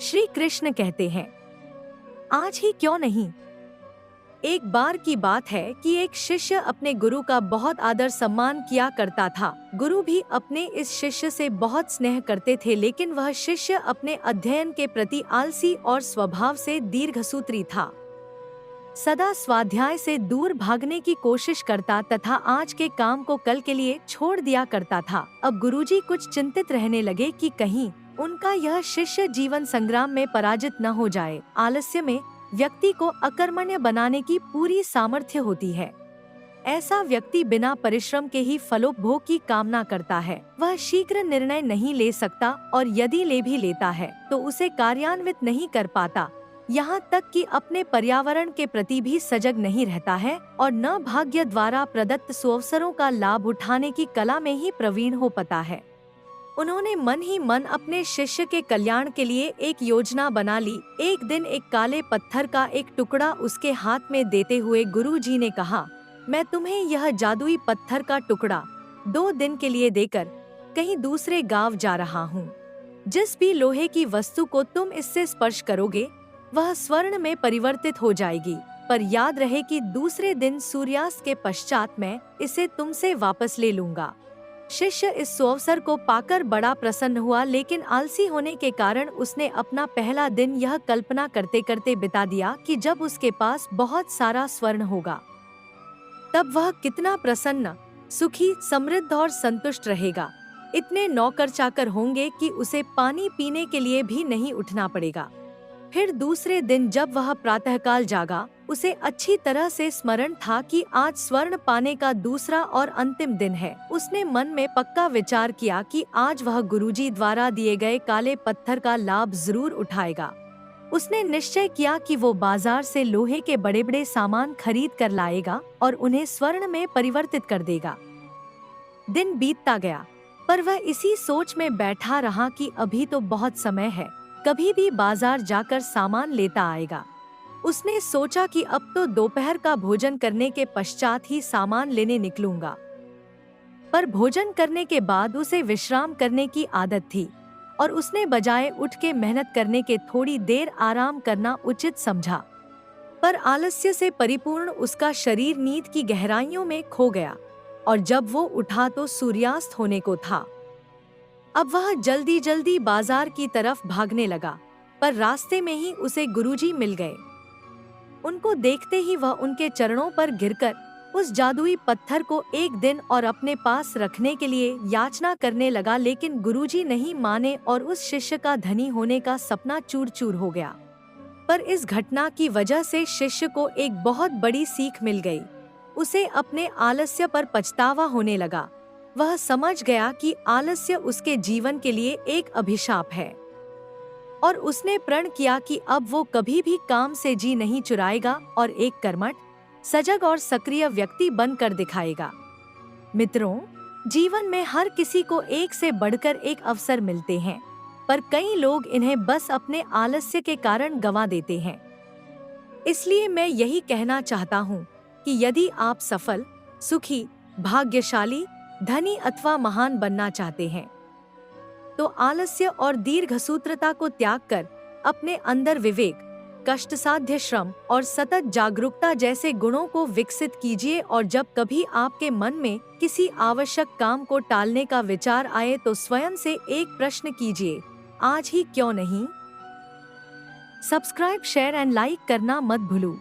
श्री कृष्ण कहते हैं, आज ही क्यों नहीं। एक बार की बात है कि एक शिष्य अपने गुरु का बहुत आदर सम्मान किया करता था। गुरु भी अपने इस शिष्य से बहुत स्नेह करते थे, लेकिन वह शिष्य अपने अध्ययन के प्रति आलसी और स्वभाव से दीर्घसूत्री था। सदा स्वाध्याय से दूर भागने की कोशिश करता तथा आज के काम को कल के लिए छोड़ दिया करता था। अब गुरुजी कुछ चिंतित रहने लगे कि कहीं उनका यह शिष्य जीवन संग्राम में पराजित न हो जाए। आलस्य में व्यक्ति को अकर्मण्य बनाने की पूरी सामर्थ्य होती है। ऐसा व्यक्ति बिना परिश्रम के ही फलोपभोग की कामना करता है। वह शीघ्र निर्णय नहीं ले सकता और यदि ले भी लेता है तो उसे कार्यान्वित नहीं कर पाता। यहाँ तक कि अपने पर्यावरण के प्रति भी सजग नहीं रहता है और न भाग्य द्वारा प्रदत्त सुअवसरों का लाभ उठाने की कला में ही प्रवीण हो पाता है। उन्होंने मन ही मन अपने शिष्य के कल्याण के लिए एक योजना बना ली। एक दिन एक काले पत्थर का एक टुकड़ा उसके हाथ में देते हुए गुरुजी ने कहा, मैं तुम्हें यह जादुई पत्थर का टुकड़ा 2 दिन के लिए देकर कहीं दूसरे गांव जा रहा हूँ। जिस भी लोहे की वस्तु को तुम इससे स्पर्श करोगे वह स्वर्ण में परिवर्तित हो जाएगी, पर याद रहे कि दूसरे दिन सूर्यास्त के पश्चात मैं इसे तुमसे वापस ले लूंगा। शिष्य इस सुअवसर को पाकर बड़ा प्रसन्न हुआ, लेकिन आलसी होने के कारण उसने अपना पहला दिन यह कल्पना करते करते बिता दिया कि जब उसके पास बहुत सारा स्वर्ण होगा तब वह कितना प्रसन्न, सुखी, समृद्ध और संतुष्ट रहेगा। इतने नौकर चाकर होंगे कि उसे पानी पीने के लिए भी नहीं उठना पड़ेगा। फिर दूसरे दिन जब वह प्रातःकाल जागा, उसे अच्छी तरह से स्मरण था कि आज स्वर्ण पाने का दूसरा और अंतिम दिन है। उसने मन में पक्का विचार किया कि आज वह गुरुजी द्वारा दिए गए काले पत्थर का लाभ जरूर उठाएगा। उसने निश्चय किया कि वो बाजार से लोहे के बड़े बड़े सामान खरीद कर लाएगा और उन्हें स्वर्ण में परिवर्तित कर देगा। दिन बीतता गया, पर वह इसी सोच में बैठा रहा कि अभी तो बहुत समय है, कभी भी बाजार जाकर सामान लेता आएगा। उसने सोचा कि अब तो दोपहर का भोजन करने के पश्चात ही सामान लेने निकलूंगा। पर भोजन करने के बाद उसे विश्राम करने की आदत थी और उसने बजाय उठ के मेहनत करने के थोड़ी देर आराम करना उचित समझा। पर आलस्य से परिपूर्ण उसका शरीर नींद की गहराइयों में खो गया और जब वो उठा तो सूर्यास्त होने को था। अब वह जल्दी जल्दी बाजार की तरफ भागने लगा, पर रास्ते में ही उसे गुरुजी मिल गए। उनको देखते ही वह उनके चरणों पर गिरकर उस जादुई पत्थर को एक दिन और अपने पास रखने के लिए याचना करने लगा, लेकिन गुरुजी नहीं माने और उस शिष्य का धनी होने का सपना चूर चूर हो गया। पर इस घटना की वजह से शिष्य को एक बहुत बड़ी सीख मिल गई। उसे अपने आलस्य पर पछतावा होने लगा। वह समझ गया कि आलस्य उसके जीवन के लिए एक अभिशाप है और उसने प्रण किया कि अब वो कभी भी काम से जी नहीं चुराएगा और एक कर्मठ, सजग और सक्रिय व्यक्ति बनकर दिखाएगा। मित्रों, जीवन में हर किसी को एक से बढ़कर एक अवसर मिलते हैं, पर कई लोग इन्हें बस अपने आलस्य के कारण गंवा देते हैं। इसलिए मैं यही कहना चाहता हूँ कि यदि आप सफल, सुखी, भाग्यशाली, धनी अथवा महान बनना चाहते हैं तो आलस्य और दीर्घसूत्रता को त्याग कर अपने अंदर विवेक, कष्टसाध्य श्रम और सतत जागरूकता जैसे गुणों को विकसित कीजिए। और जब कभी आपके मन में किसी आवश्यक काम को टालने का विचार आए तो स्वयं से एक प्रश्न कीजिए, आज ही क्यों नहीं। सब्सक्राइब, शेयर एंड लाइक करना मत भूलो।